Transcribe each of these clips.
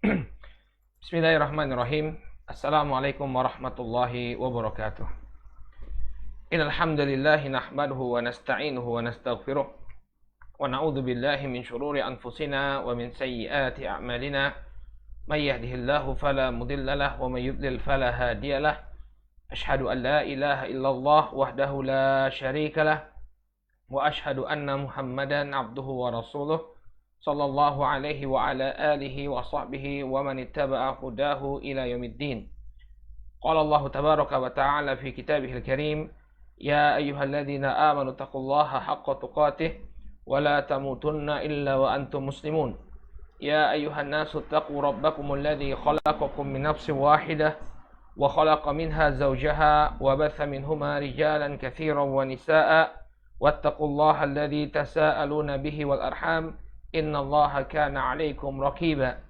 Bismillahirrahmanirrahim. Assalamualaikum warahmatullahi wabarakatuh. Innal hamdalillah nahmaduhu wa nasta'inuhu wa nastaghfiruh wa na'udzu billahi min shururi anfusina wa min sayyiati a'malina. May yahdihillahu fala mudilla lahu wa may yudlil fala hadiya lahu. Ashhadu an la ilaha illallah wahdahu la syarika lahu wa ashhadu anna Muhammadan abduhu wa rasuluh sallallahu alaihi wa ala alihi wa sahbihi wa man ittaba'a hudahu ila yaumiddin. Qala Allah tabaraka wa ta'ala fi kitabihil karim, ya ayyuhalladzina amanu taqullaha haqqa tuqatih wa la tamutunna illa wa antum muslimun. Ya ayyuhan nasu taqu rabbakumul ladzi khalaqakum min nafsin wahidah wa khalaqa minha zawjaha wa batha minhuma rijalan katsiran wa nisaa'a wattaqullaha alladzi tasaaluna bihi wal arham inna Allaha kana 'alaikum raqiba.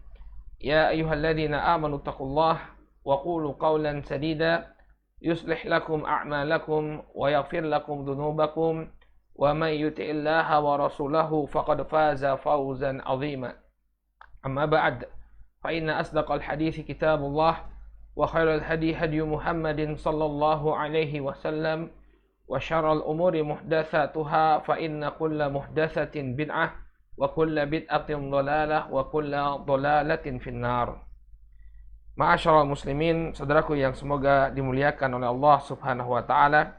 Ya ayyuhalladzina amanu taqullaha wa qulu qawlan sadida yuslih lakum a'malakum wa yaghfir lakum dhunubakum wa may yuti'illaha wa rasulahu faqad faza fawzan 'azima. Amma ba'd, fa inna asdaqal hadithi kitabullah wa khairal hadi hadi Muhammadin sallallahu alaihi wasallam wa syarral umuri muhdatsatuha fa inna kulla muhdatsatin bid'ah wa kulla bid'atin dhalalah wa kulla dhalalatin finnar. Ma'asyiral muslimin, saudaraku yang semoga dimuliakan oleh Allah Subhanahu wa taala.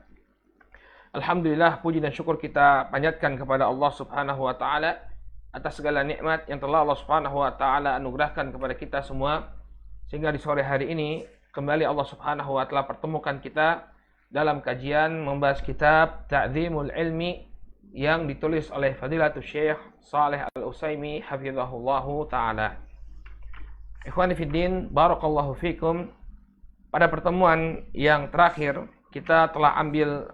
Alhamdulillah, puji dan syukur kita panjatkan kepada Allah Subhanahu wa taala atas segala nikmat yang telah Allah Subhanahu wa taala anugerahkan kepada kita semua, sehingga di sore hari ini kembali Allah Subhanahu wa taala pertemukan kita dalam kajian membahas kitab Ta'dzimul Ilmi yang ditulis oleh Fadilatul Syekh Shalih Al-Utsaimin hafizahullahu taala. Ikhwani fiddin, barakallahu fikum. Pada pertemuan yang terakhir kita telah ambil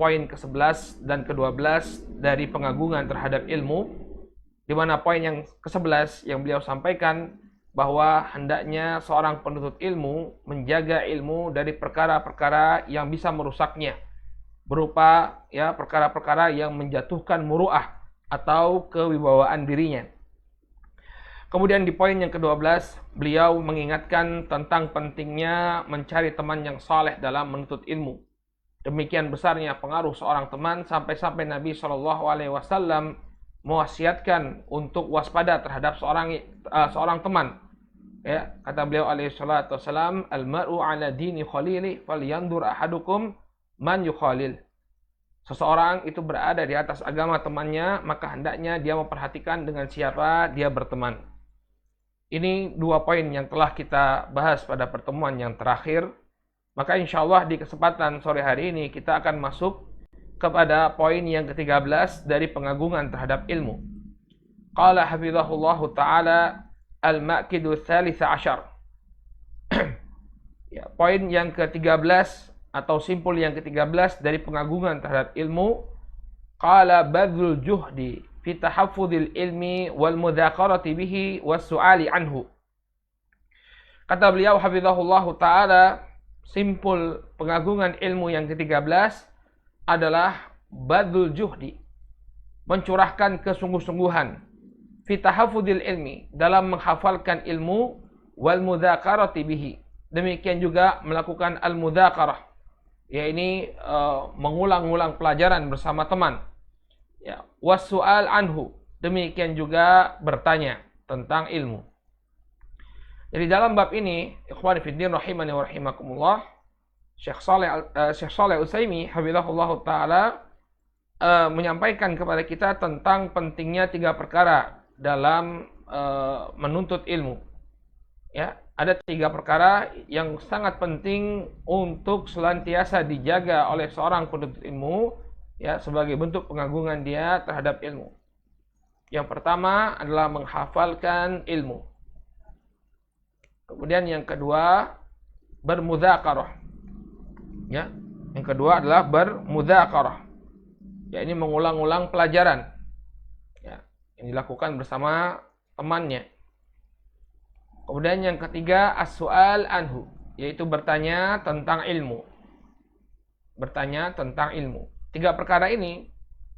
poin ke-11 dan ke-12 dari pengagungan terhadap ilmu, di mana poin yang ke-11 yang beliau sampaikan bahwa hendaknya seorang penuntut ilmu menjaga ilmu dari perkara-perkara yang bisa merusaknya, berupa perkara-perkara yang menjatuhkan muru'ah atau kewibawaan dirinya. Kemudian di poin yang ke-12 beliau mengingatkan tentang pentingnya mencari teman yang saleh dalam menuntut ilmu. Demikian besarnya pengaruh seorang teman sampai-sampai Nabi SAW mewasiatkan untuk waspada terhadap seorang teman. Ya, kata beliau alaihi salatu wassalam, al-mar'u ala dini khalili falyandur ahadukum man yukhalil. Seseorang itu berada di atas agama temannya, maka hendaknya dia memperhatikan dengan siapa dia berteman. Ini dua poin yang telah kita bahas pada pertemuan yang terakhir. Maka insya Allah di kesempatan sore hari ini kita akan masuk kepada poin yang ke-13 dari pengagungan terhadap ilmu. Qala hafizahullahu ta'ala al-maqidu tsalits asyar. Ya, poin yang ke-13 atau simpul yang ke-13 dari pengagungan terhadap ilmu, qala badzul juhdi fi tahaffuzil ilmi wal mudzakarati bihi was su'ali anhu. Kata beliau hafizahullahu taala, simpul pengagungan ilmu yang ke-13 adalah badzul juhdi, mencurahkan kesungguh-sungguhan, fi tahaffuzil ilmi, dalam menghafalkan ilmu, wal mudzakarati bihi, demikian juga melakukan al-mudzakarah, yaitu mengulang-ulang pelajaran bersama teman. Ya, was-su'al anhu, demikian juga bertanya tentang ilmu. Jadi dalam bab ini, ikhwani fiddin rahimani wa rahimakumullah, Syekh Shalih Utsaimin hafizahullahu taala menyampaikan kepada kita tentang pentingnya tiga perkara dalam menuntut ilmu. Ya, ada tiga perkara yang sangat penting untuk senantiasa dijaga oleh seorang penuntut ilmu, ya, sebagai bentuk pengagungan dia terhadap ilmu. Yang pertama adalah menghafalkan ilmu. Kemudian yang kedua, bermudzakarah. Ya, yang kedua adalah bermudzakarah. Ya, ini mengulang-ulang pelajaran. Ya, yang dilakukan bersama temannya. Kemudian yang ketiga, as-su'al anhu, yaitu bertanya tentang ilmu. Bertanya tentang ilmu. Tiga perkara ini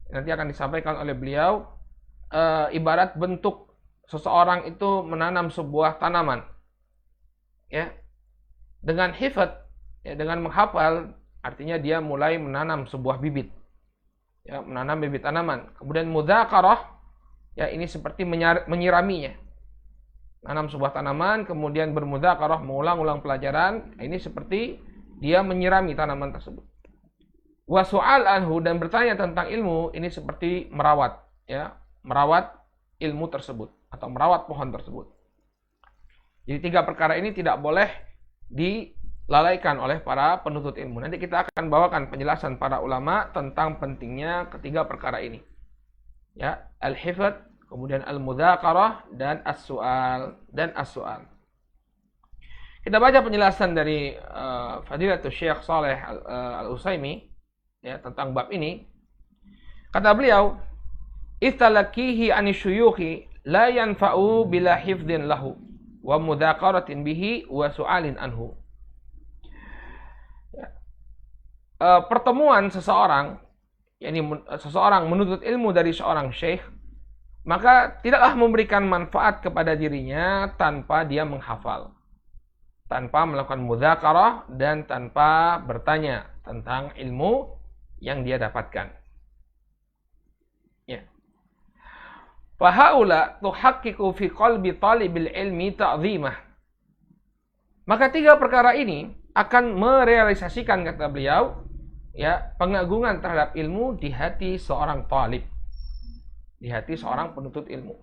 nanti akan disampaikan oleh beliau ibarat bentuk seseorang itu menanam sebuah tanaman, ya, dengan hifdz, ya, dengan menghafal, artinya dia mulai menanam sebuah bibit, ya, menanam bibit tanaman. Kemudian mudzakarah, ya, ini seperti menyiraminya, menanam sebuah tanaman, kemudian bermudzakarah, mengulang-ulang pelajaran, ini seperti dia menyirami tanaman tersebut. Wa su'al anhu, dan bertanya tentang ilmu, ini seperti merawat, ya, merawat ilmu tersebut atau merawat pohon tersebut. Jadi 3 perkara ini tidak boleh dilalaikan oleh para penuntut ilmu. Nanti kita akan bawakan penjelasan para ulama tentang pentingnya ketiga perkara ini. Ya, al-hifdz, kemudian al-mudzakarah, dan as-su'al Kita baca penjelasan dari Fadilatul Syekh Shalih Al-Utsaimin, ya, tentang bab ini. Kata beliau, "Istalakihi anisyuyukhi la yanfa'u bila hifdhin lahu wa mudzakaratin bihi wa su'alin anhu." Ya. Pertemuan seseorang, yakni seseorang menuntut ilmu dari seorang syekh, maka tidaklah memberikan manfaat kepada dirinya tanpa dia menghafal, tanpa melakukan mudzakarah, dan tanpa bertanya tentang ilmu yang dia dapatkan. Ya. Fahaula tuhaqqiqu fi qalbi talibil ilmi ta'zimah. Maka 3 perkara ini akan merealisasikan, kata beliau, ya, pengagungan terhadap ilmu di hati seorang talib, di hati seorang penuntut ilmu.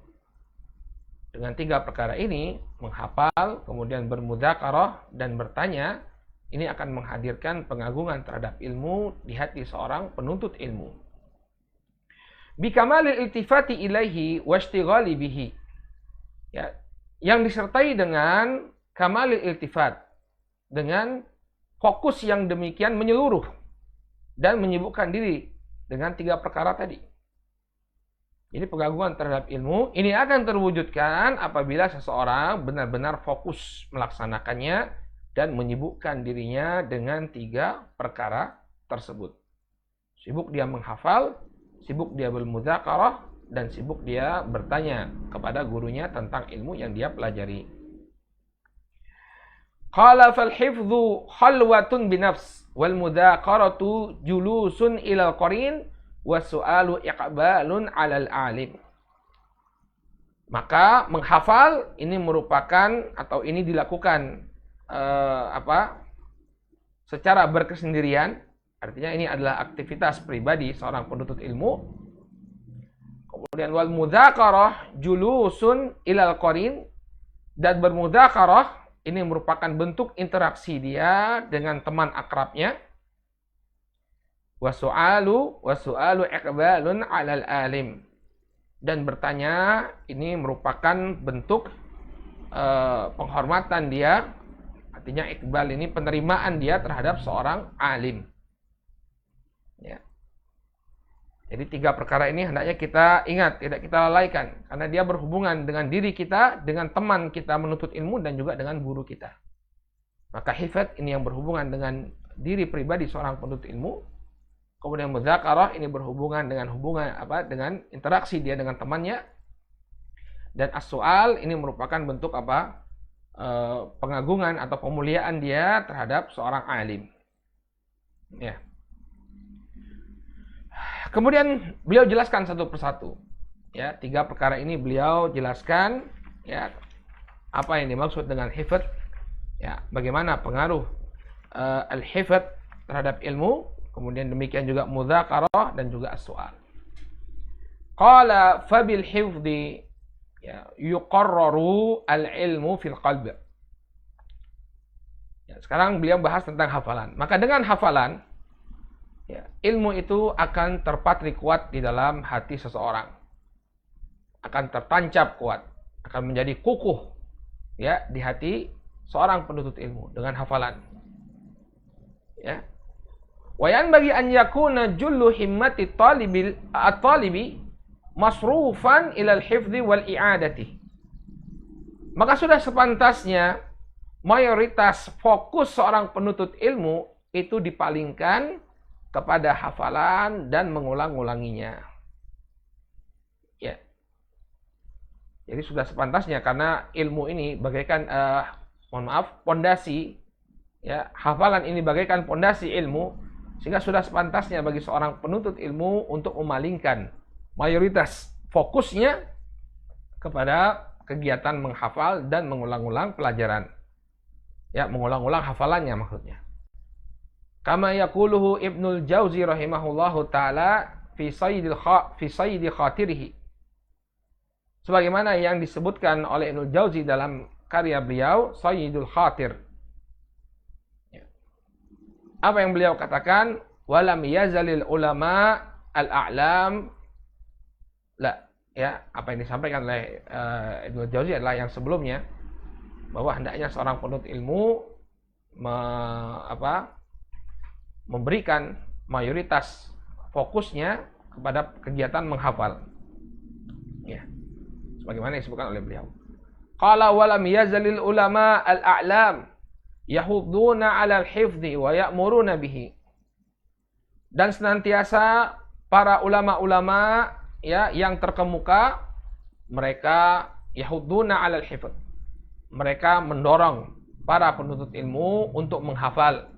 Dengan 3 perkara ini, menghafal, kemudian bermudzakarah, dan bertanya, ini akan menghadirkan pengagungan terhadap ilmu di hati seorang penuntut ilmu. Bikamalil iltifati ilaihi washtighali bihi. Ya, yang disertai dengan kamalil iltifat, dengan fokus yang demikian menyeluruh dan menyibukkan diri dengan 3 perkara tadi. Jadi pengagungan terhadap ilmu ini akan terwujudkan apabila seseorang benar-benar fokus melaksanakannya dan menyibukkan dirinya dengan 3 perkara tersebut. Sibuk dia menghafal, sibuk dia bermudzakarah, dan sibuk dia bertanya kepada gurunya tentang ilmu yang dia pelajari. Qala fal hifdhu khalwatun binafs wal mudzakaratu julusun ilal qarin was su'alu iqbalun 'alal alim. Maka menghafal ini merupakan atau ini dilakukan secara berkesendirian, artinya ini adalah aktivitas pribadi seorang penuntut ilmu. Kemudian wal mudzakarah julusun ilal qarin, dan bermudzakarah ini merupakan bentuk interaksi dia dengan teman akrabnya. Wasu'alu iqbalun 'alal alim, dan bertanya ini merupakan bentuk penghormatan dia, artinya iqbal ini penerimaan dia terhadap seorang alim. Ya. Jadi 3 perkara ini hendaknya kita ingat, tidak kita lalaikan, karena dia berhubungan dengan diri kita, dengan teman kita menuntut ilmu, dan juga dengan guru kita. Maka hifdz ini yang berhubungan dengan diri pribadi seorang penuntut ilmu. Kemudian mudzakarah ini berhubungan dengan dengan interaksi dia dengan temannya. Dan as-su'al ini merupakan bentuk pengagungan atau pemuliaan dia terhadap seorang alim. Ya. Kemudian beliau jelaskan satu persatu. Ya, 3 perkara ini beliau jelaskan, ya, apa yang dimaksud dengan hifdz, ya, bagaimana pengaruh al-hifdz terhadap ilmu, kemudian demikian juga mudzakarah dan juga as-su'al. Qala fabil hifdzi, ya, yuqarraru al-ilmu fil qalb. Ya, sekarang beliau bahas tentang hafalan. Maka dengan hafalan, ya, ilmu itu akan terpatri kuat di dalam hati seseorang, akan tertancap kuat, akan menjadi kukuh, ya, di hati seorang penuntut ilmu dengan hafalan. Ya. Wa yanbaghi an yakuna jullu himmati at-talibi masrufan ilal hifdzi wal i'adati. Maka sudah sepantasnya mayoritas fokus seorang penuntut ilmu itu dipalingkan kepada hafalan dan mengulang-ulanginya. Ya. Jadi sudah sepantasnya, karena ilmu ini bagaikan pondasi, ya, hafalan ini bagaikan pondasi ilmu, sehingga sudah sepantasnya bagi seorang penuntut ilmu untuk memalingkan mayoritas fokusnya kepada kegiatan menghafal dan mengulang-ulang pelajaran. Ya, mengulang-ulang hafalannya maksudnya. Kama yaquluhu Ibnul Jauzi rahimahullahu taala fi sayyidi khatirihi. Sebagaimana yang disebutkan oleh Ibnul Jauzi dalam karya beliau Sayyidul Khatir. Apa yang beliau katakan? Walam yazalil ulama al-a'lam. La, ya, apa yang disampaikan oleh Ibnul Jauzi adalah yang sebelumnya, bahwa hendaknya seorang penuntut ilmu memberikan mayoritas fokusnya kepada kegiatan menghafal. Ya. Sebagaimana disebutkan oleh beliau. Qala walam yazalil ulama al-a'lam yahudduna 'ala al-hifdzi wa ya'muruna bihi. Dan senantiasa para ulama-ulama, ya, yang terkemuka, mereka yahudduna 'ala al-hifdz. Mereka mendorong para penuntut ilmu untuk menghafal.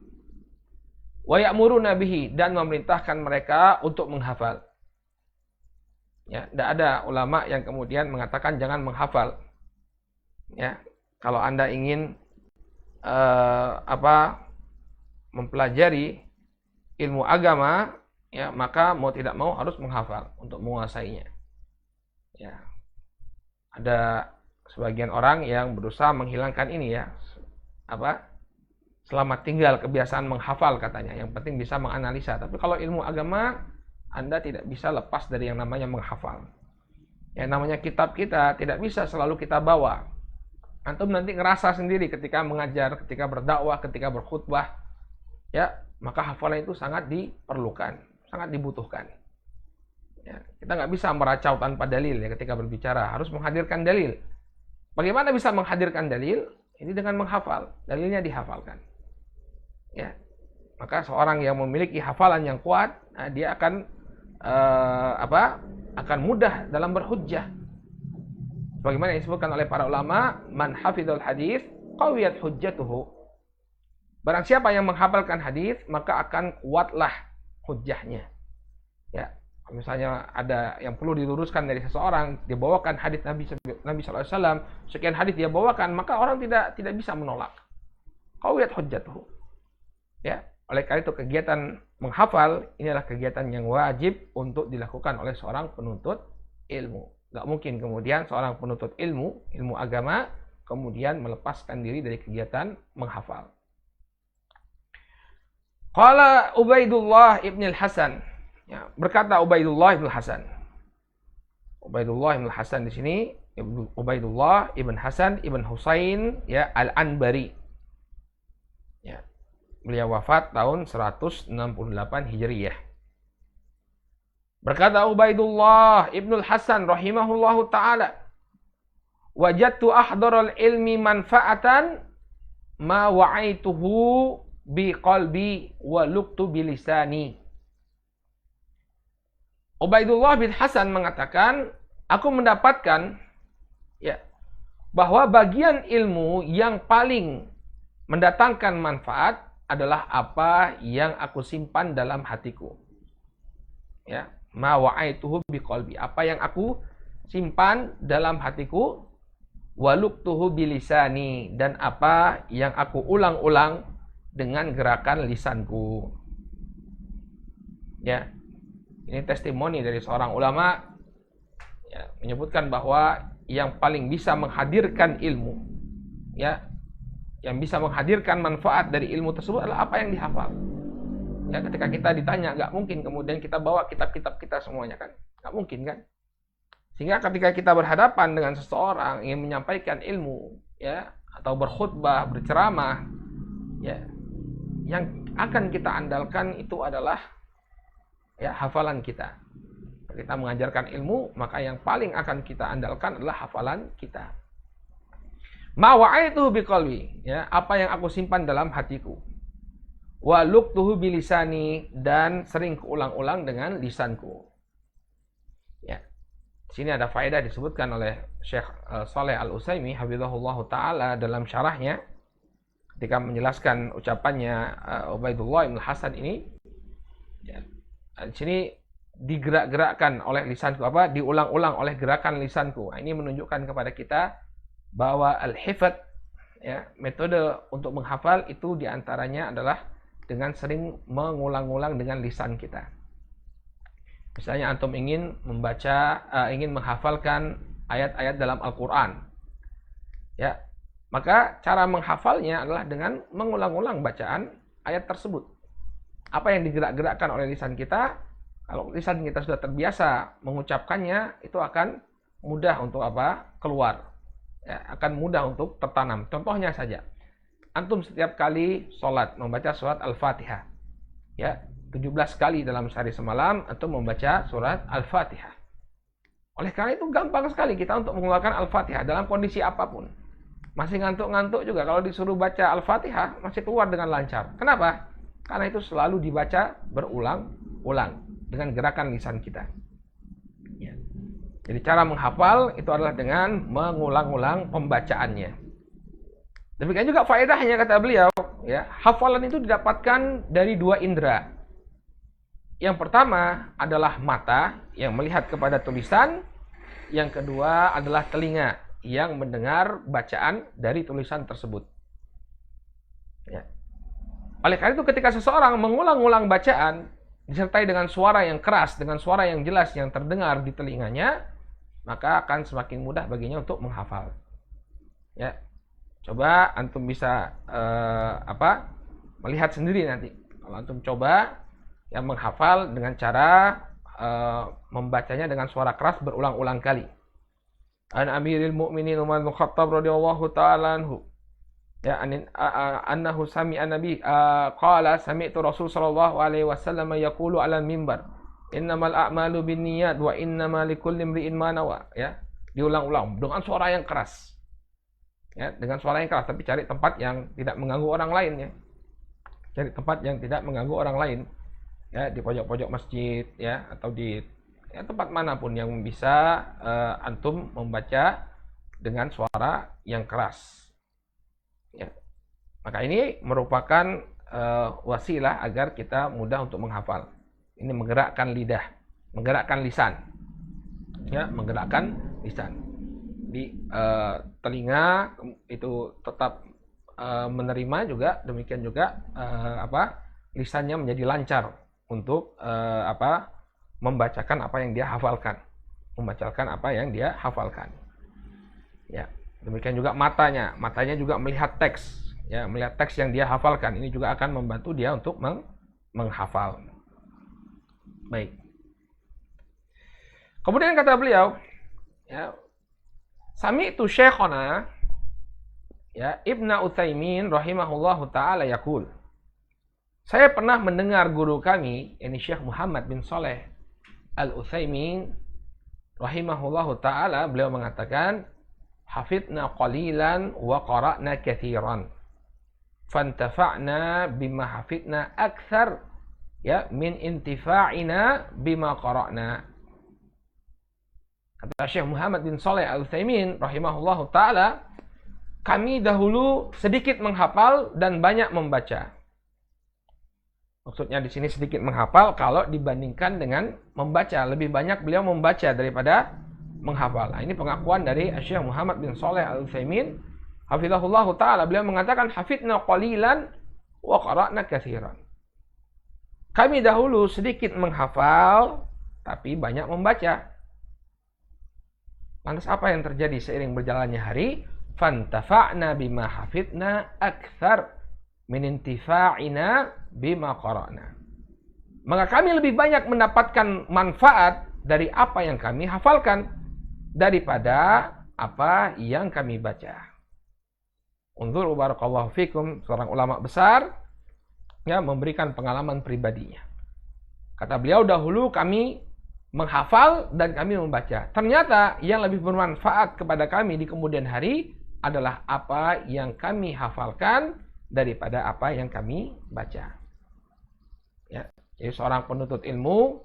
Wa ya'muruna bihi, dan memerintahkan mereka untuk menghafal. Ya, tidak ada ulama yang kemudian mengatakan jangan menghafal. Ya, kalau Anda ingin mempelajari ilmu agama, ya, maka mau tidak mau harus menghafal untuk menguasainya. Ya, ada sebagian orang yang berusaha menghilangkan ini, ya, selamat tinggal kebiasaan menghafal katanya. Yang penting bisa menganalisa. Tapi kalau ilmu agama, Anda tidak bisa lepas dari yang namanya menghafal. Yang namanya kitab kita tidak bisa selalu kita bawa. Antum nanti ngerasa sendiri ketika mengajar, ketika berdakwah, ketika berkhutbah, ya, maka hafalan itu sangat diperlukan, sangat dibutuhkan. Ya, kita nggak bisa meracau tanpa dalil, ya, ketika berbicara harus menghadirkan dalil. Bagaimana bisa menghadirkan dalil? Ini dengan menghafal, dalilnya dihafalkan. Ya, maka seorang yang memiliki hafalan yang kuat, nah, dia akan akan mudah dalam berhujjah. Bagaimana disebutkan oleh para ulama, man hafizul hadis qawiyat hujjatuhu. Barang siapa yang menghafalkan hadis, maka akan kuatlah hujjahnya. Ya, misalnya ada yang perlu diluruskan dari seseorang, dia bawakan hadis Nabi SAW, sekian hadis dia bawakan, maka orang tidak bisa menolak. Qawiyat hujjatuhu. Ya, oleh karena itu kegiatan menghafal ini adalah kegiatan yang wajib untuk dilakukan oleh seorang penuntut ilmu. Gak mungkin kemudian seorang penuntut ilmu agama, kemudian melepaskan diri dari kegiatan menghafal. Qala Ubaidullah ibn al-Hasan. Ya, berkata Ubaidullah ibn al-Hasan. Ubaidullah ibn al-Hasan di sini, Ubaidullah ibn Hasan ibn Husain, ya, al-Anbari. Ya. Beliau wafat tahun 168 Hijriyah. Berkata Ubaidullah ibn al-Hasan rahimahullahu ta'ala, wajadtu ahdaral ilmi manfa'atan ma wa'aituhu bi qalbi wa luqtu bi lisani. Ubaidullah bin Hasan mengatakan, aku mendapatkan, ya, bahwa bagian ilmu yang paling mendatangkan manfaat adalah apa yang aku simpan dalam hatiku. Ya, ma wa'aituhu biqalbi, apa yang aku simpan dalam hatiku, waluqtuhu bilisani, dan apa yang aku ulang-ulang dengan gerakan lisanku. Ya, ini testimoni dari seorang ulama, ya, menyebutkan bahwa yang paling bisa menghadirkan ilmu, ya, yang bisa menghadirkan manfaat dari ilmu tersebut adalah apa yang dihafal. Ya, ketika kita ditanya, nggak mungkin kemudian kita bawa kitab-kitab kita semuanya, kan? Nggak mungkin, kan? Sehingga ketika kita berhadapan dengan seseorang yang menyampaikan ilmu, ya, atau berkhutbah, berceramah, ya, yang akan kita andalkan itu adalah, ya, hafalan kita. Kita mengajarkan ilmu, maka yang paling akan kita andalkan adalah hafalan kita. Ma wa'aituhu biqalbi, ya, apa yang aku simpan dalam hatiku. Wa luqtuhu bilisani, dan sering keulang-ulang dengan lisanku. Ya. Di sini ada faedah disebutkan oleh Syekh Shalih Al-Utsaimin hafizahullah taala dalam syarahnya ketika menjelaskan ucapannya Ubaidullah bin Hasan ini. Ya, di sini digerak-gerakkan oleh lisanku, diulang-ulang oleh gerakan lisanku. Ini menunjukkan kepada kita bahwa al-hifdz, ya, metode untuk menghafal itu diantaranya adalah dengan sering mengulang-ulang dengan lisan kita. Misalnya antum ingin menghafalkan ayat-ayat dalam Al-Quran, ya, maka cara menghafalnya adalah dengan mengulang-ulang bacaan ayat tersebut. Apa yang digerak-gerakkan oleh lisan kita, kalau lisan kita sudah terbiasa mengucapkannya, itu akan mudah untuk keluar, ya, akan mudah untuk tertanam. Contohnya saja, antum setiap kali sholat membaca surat Al-Fatihah, ya, 17 kali dalam sehari semalam antum membaca surat Al-Fatihah. Oleh karena itu gampang sekali kita untuk mengeluarkan Al-Fatihah dalam kondisi apapun. Masih ngantuk-ngantuk juga, kalau disuruh baca Al-Fatihah masih keluar dengan lancar. Kenapa? Karena itu selalu dibaca berulang-ulang dengan gerakan lisan kita. Ya. Jadi cara menghafal itu adalah dengan mengulang-ulang pembacaannya. Demikian juga faedahnya kata beliau, ya, hafalan itu didapatkan dari dua indera. Yang pertama adalah mata yang melihat kepada tulisan, yang kedua adalah telinga yang mendengar bacaan dari tulisan tersebut. Ya. Oleh karena itu ketika seseorang mengulang-ulang bacaan disertai dengan suara yang keras, dengan suara yang jelas yang terdengar di telinganya, maka akan semakin mudah baginya untuk menghafal. Ya. Coba antum bisa melihat sendiri nanti. Kalau antum coba yang menghafal dengan cara membacanya dengan suara keras berulang-ulang kali. An Amiril Mukminin Umar bin Khattab radhiyallahu ta'ala anhu, ya, annahu sami'a nabi qala sami'tu Rasul sallallahu alaihi wasallam yaqulu 'ala al-mimbar innamal a'malu binniyat wa innamal likulli imri'in ma nawa, ya. Diulang-ulang dengan suara yang keras. Ya, dengan suara yang keras, tapi cari tempat yang tidak mengganggu orang lain, ya. Cari tempat yang tidak mengganggu orang lain. Ya, di pojok-pojok masjid, ya, atau di tempat manapun yang bisa antum membaca dengan suara yang keras. Ya. Maka ini merupakan wasilah agar kita mudah untuk menghafal. Ini menggerakkan lidah, menggerakkan lisan, ya, menggerakkan lisan. Di telinga itu tetap menerima juga, demikian juga lisannya menjadi lancar untuk membacakan apa yang dia hafalkan, ya. Demikian juga matanya juga melihat teks, ya, melihat teks yang dia hafalkan. Ini juga akan membantu dia untuk menghafal. Baik. Kemudian kata beliau, ya, sami'tu syekhana, ya, Ibnu Utsaimin rahimahullahu taala yaqul, saya pernah mendengar guru kami, ini Syekh Muhammad bin Shalih Al-Utsaimin rahimahullahu taala, beliau mengatakan, hafidna qalilan wa qara'na katsiran fantafa'na bima hafidna akthar, ya, min intifa'ina bima qara'na. Kata Syekh Muhammad bin Shalih Al-Utsaimin rahimahullahu taala, kami dahulu sedikit menghafal dan banyak membaca. Maksudnya di sini sedikit menghafal kalau dibandingkan dengan membaca, lebih banyak beliau membaca daripada menghafal. Nah, ini pengakuan dari Syekh Muhammad bin Shalih Al-Utsaimin hafizahullahu taala. Beliau mengatakan hafidna qalilan wa qara'na katsiran. Kami dahulu sedikit menghafal tapi banyak membaca. Lantas apa yang terjadi seiring berjalannya hari? Fantafa'na bima hafidna akthar min intifa'ina bima qara'na. Maka kami lebih banyak mendapatkan manfaat dari apa yang kami hafalkan daripada apa yang kami baca. Unzur barakallahu fikum, seorang ulama besar, ya, memberikan pengalaman pribadinya. Kata beliau, dahulu kami menghafal dan kami membaca. Ternyata yang lebih bermanfaat kepada kami di kemudian hari adalah apa yang kami hafalkan daripada apa yang kami baca. Ya, jadi seorang penuntut ilmu,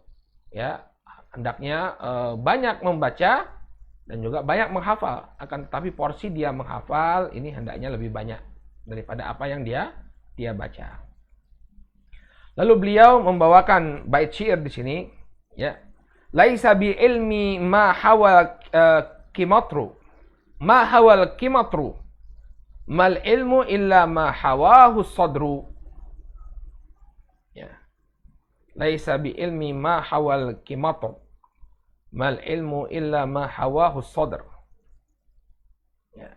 ya, hendaknya banyak membaca dan juga banyak menghafal. Akan tetapi porsi dia menghafal ini hendaknya lebih banyak daripada apa yang dia baca. Lalu beliau membawakan bait syair di sini, ya. Laisa bi ilmi ma hawal kimatru. Ma hawal kimatru. Mal ilmu illa ma hawahu sadru. Ya. Laisa bi ilmi ma hawal kimatru. Mal ilmu illa ma hawahu sadr. Ya.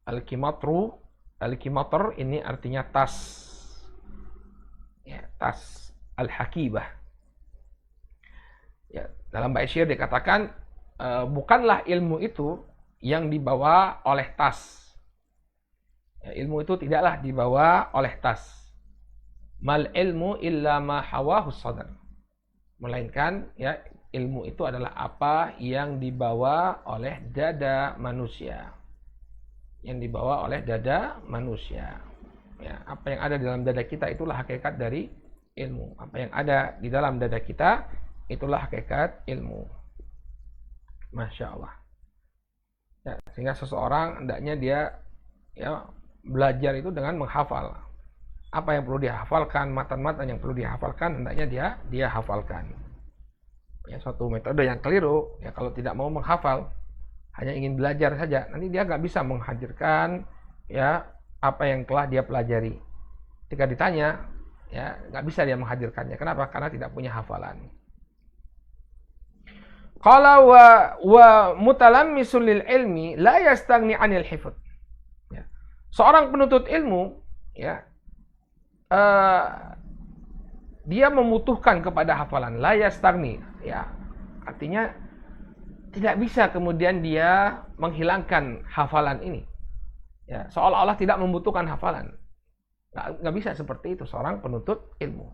Al-kimatru, al-kimatr ini artinya tas. Ya, tas al-hakibah. Ya, dalam bait syair dikatakan bukanlah ilmu itu yang dibawa oleh tas. Ya, ilmu itu tidaklah dibawa oleh tas. Mal ilmu illa ma hawahu sadr. Melainkan ya ilmu itu adalah apa yang dibawa oleh dada manusia. Yang dibawa oleh dada manusia. Ya, apa yang ada di dalam dada kita itulah hakikat dari ilmu. Apa yang ada di dalam dada kita itulah hakikat ilmu. Masya Allah. Ya, sehingga seseorang hendaknya dia ya belajar itu dengan menghafal. Apa yang perlu dihafalkan, matan-matan yang perlu dihafalkan hendaknya dia hafalkan. Ya, suatu metode yang keliru ya kalau tidak mau menghafal, hanya ingin belajar saja, nanti dia nggak bisa menghadirkan ya apa yang telah dia pelajari. Ketika ditanya, ya nggak bisa dia menghadirkannya. Kenapa? Karena tidak punya hafalan. Qala wa mutalammisul lil ilmi la yastaghni 'anil hifdz. Ya. Seorang penuntut ilmu, ya, dia membutuhkan kepada hafalan. La yastaghni, ya, artinya tidak bisa kemudian dia menghilangkan hafalan ini. Ya, seolah-olah tidak membutuhkan hafalan. Nggak bisa seperti itu seorang penuntut ilmu.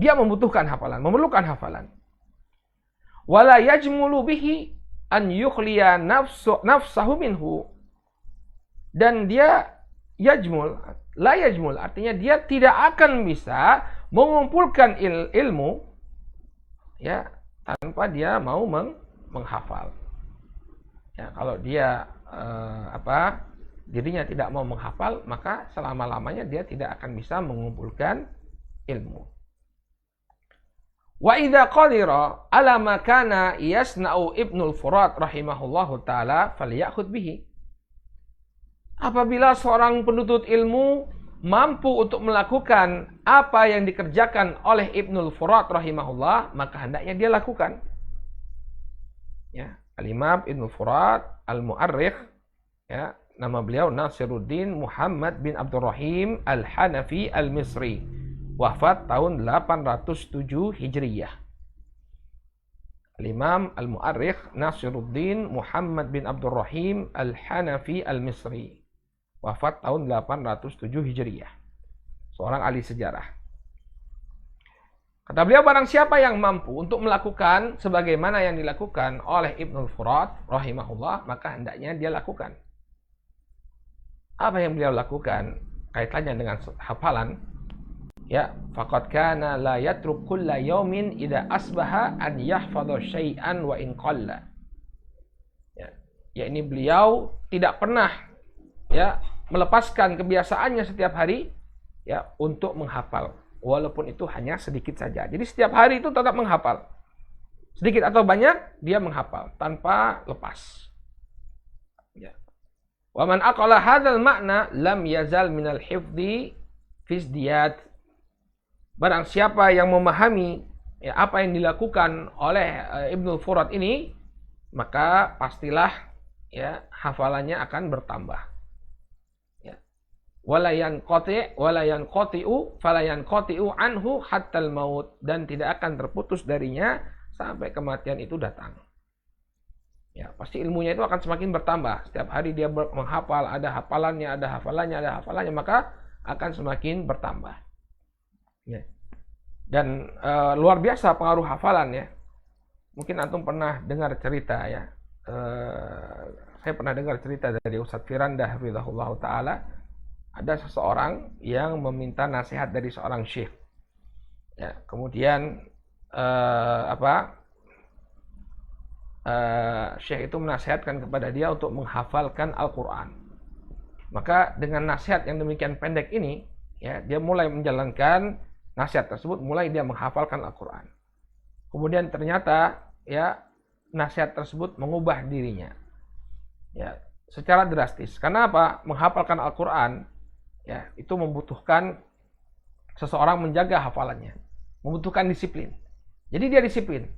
Dia membutuhkan hafalan, memerlukan hafalan. Wala yajmulu bihi an yukhliya nafsahu minhu. Dan dia yajmul, la yajmul artinya dia tidak akan bisa mengumpulkan ilmu ya tanpa dia mau menghafal. Ya, kalau dia dirinya tidak mau menghafal, maka selama-lamanya dia tidak akan bisa mengumpulkan ilmu. Wa idza qadira ala ma kana yasna'u Ibnul Furat rahimahullahu taala falyakhudh bihi. Apabila seorang penuntut ilmu mampu untuk melakukan apa yang dikerjakan oleh Ibnul Furat rahimahullah, maka hendaknya dia lakukan. Ya, Al-Imam Ibnul Furat Al-Mu'arrikh, ya, nama beliau Nasiruddin Muhammad bin Abdurrahim Al-Hanafi Al-Misri. Wafat tahun 807 Hijriyah. Al-Imam Al-Mu'arrikh Nasiruddin Muhammad bin Abdurrahim Al-Hanafi Al-Misri. Wafat tahun 807 Hijriyah. Seorang ahli sejarah. Kata beliau, barang siapa yang mampu untuk melakukan sebagaimana yang dilakukan oleh Ibnul Furat rahimahullah, maka hendaknya dia lakukan. Apa yang beliau lakukan kaitannya dengan hafalan? Ya, faqad kana la yatruk kulla yawmin idza asbaha an yahfadha syai'an wa in qalla. Ya, ini beliau tidak pernah ya melepaskan kebiasaannya setiap hari ya untuk menghafal, walaupun itu hanya sedikit saja. Jadi setiap hari itu tetap menghafal. Sedikit atau banyak dia menghafal tanpa lepas. Ya. Wa man aqala hadzal makna lam yazal minal hifdzi fi izdiyad. Barang siapa yang memahami ya, apa yang dilakukan oleh Ibnul Furat ini, maka pastilah ya hafalannya akan bertambah. Ya. Wala yanqati'u fala yanqati'u anhu hattal maut, dan tidak akan terputus darinya sampai kematian itu datang. Ya, pasti ilmunya itu akan semakin bertambah. Setiap hari dia menghafal, ada hafalannya, maka akan semakin bertambah. Ya. Dan luar biasa pengaruh hafalan ya. Mungkin antum pernah dengar cerita ya. Saya pernah dengar cerita dari Ustadz Firanda hafizahullah taala. Ada seseorang yang meminta nasihat dari seorang syekh. Ya, kemudian Syekh itu menasihatkan kepada dia untuk menghafalkan Al-Quran. Maka dengan nasihat yang demikian pendek ini, ya, dia mulai menjalankan nasihat tersebut, mulai dia menghafalkan Al-Quran. Kemudian ternyata, ya, nasihat tersebut mengubah dirinya, ya, secara drastis. Karena apa? Menghafalkan Al-Quran, ya, itu membutuhkan seseorang menjaga hafalannya, membutuhkan disiplin. Jadi dia disiplin,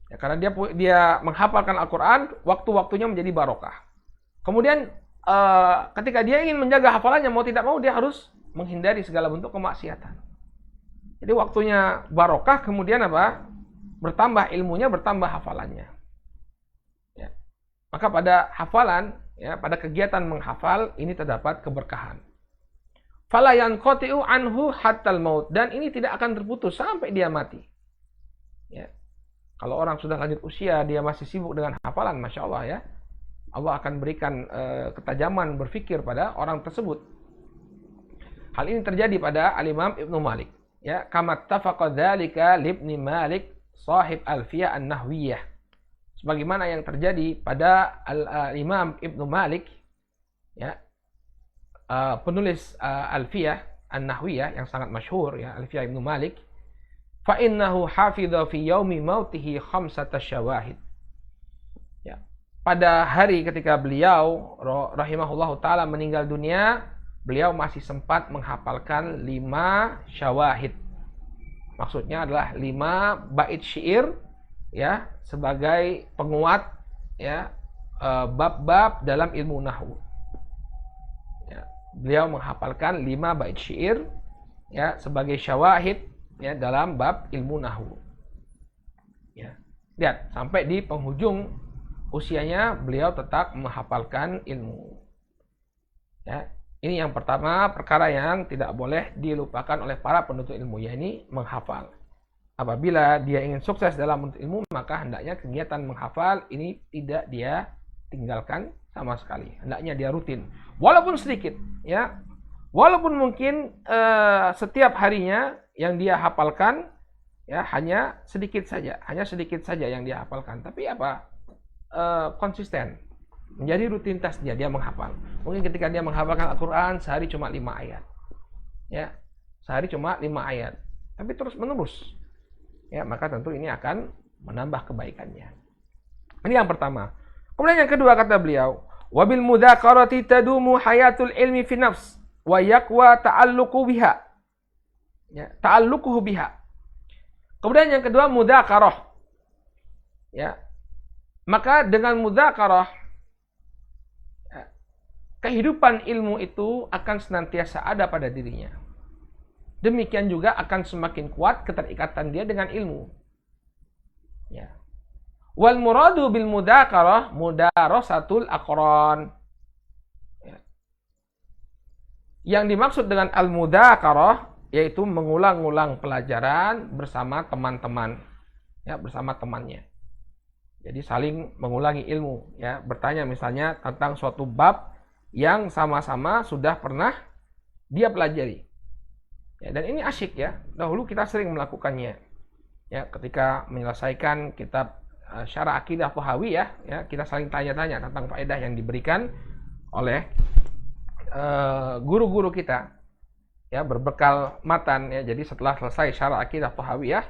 ya, karena dia menghafalkan Al-Quran, waktu-waktunya menjadi barokah. Kemudian ketika dia ingin menjaga hafalannya, mau tidak mau dia harus menghindari segala bentuk kemaksiatan. Jadi waktunya barokah, kemudian apa? Bertambah ilmunya, bertambah hafalannya. Ya. Maka pada hafalan, ya, pada kegiatan menghafal ini terdapat keberkahan. Fala yanqati'u anhu hattal maut, dan ini tidak akan terputus sampai dia mati. Ya. Kalau orang sudah lanjut usia, dia masih sibuk dengan hafalan, masya Allah, ya, Allah akan berikan ketajaman berpikir pada orang tersebut. Hal ini terjadi pada Al-Imam Ibnu Malik. Ya, kama tafaqa dzalika libni Malik sahib Alfiyah An-Nahwiyah. Sebagaimana yang terjadi pada Al-Imam Ibnu Malik, ya, penulis Alfiyah An-Nahwiyah yang sangat masyhur, ya, Alfiyah Ibnu Malik. Fa innahu hafidha fi yaumi mautihi khamsata syawahid. Ya. Pada hari ketika beliau rahimahullahu taala meninggal dunia, beliau masih sempat menghafalkan 5 syawahid. Maksudnya adalah 5 bait syair, ya, sebagai penguat, ya, bab-bab dalam ilmu nahwu. Ya, beliau menghafalkan 5 bait syair, ya, sebagai syawahid, ya, dalam bab ilmu nahwu. Ya. Lihat, sampai di penghujung usianya beliau tetap menghafalkan ilmu. Ya, ini yang pertama, perkara yang tidak boleh dilupakan oleh para penuntut ilmu, yakni menghafal. Apabila dia ingin sukses dalam menuntut ilmu, maka hendaknya kegiatan menghafal ini tidak dia tinggalkan sama sekali. Hendaknya dia rutin, walaupun sedikit, ya. Walaupun mungkin setiap harinya yang dia hafalkan, ya, hanya sedikit saja yang dia hafalkan. Tapi apa? Konsisten, menjadi rutinitas dia menghafal. Mungkin ketika dia menghafalkan Al-Quran sehari cuma 5 ayat, ya, sehari cuma 5 ayat, tapi terus menerus, ya, maka tentu ini akan menambah kebaikannya. Ini yang pertama. Kemudian yang kedua kata beliau, wabil mudzakarati tadumu hayatul ilmi fi nafs wa yaqwa ta'alluqu biha, ya, ta'alluquhu biha. Kemudian yang kedua mudzakarah, ya. Maka dengan mudzakarah, kehidupan ilmu itu akan senantiasa ada pada dirinya. Demikian juga akan semakin kuat keterikatan dia dengan ilmu. Ya. Wal muradu bil mudzakarah mudarasatul aqran. Ya. Yang dimaksud dengan al mudzakarah yaitu mengulang-ulang pelajaran bersama teman-teman, ya, bersama temannya. Jadi saling mengulangi ilmu, ya, bertanya misalnya tentang suatu bab yang sama-sama sudah pernah dia pelajari. Ya, dan ini asyik, ya. Dahulu kita sering melakukannya. Ya, ketika menyelesaikan kitab Syarah Aqidah Thahawiyah, ya, kita saling tanya-tanya tentang faedah yang diberikan oleh guru-guru kita. Ya, berbekal matan, ya. Jadi setelah selesai Syarah Aqidah Thahawiyah,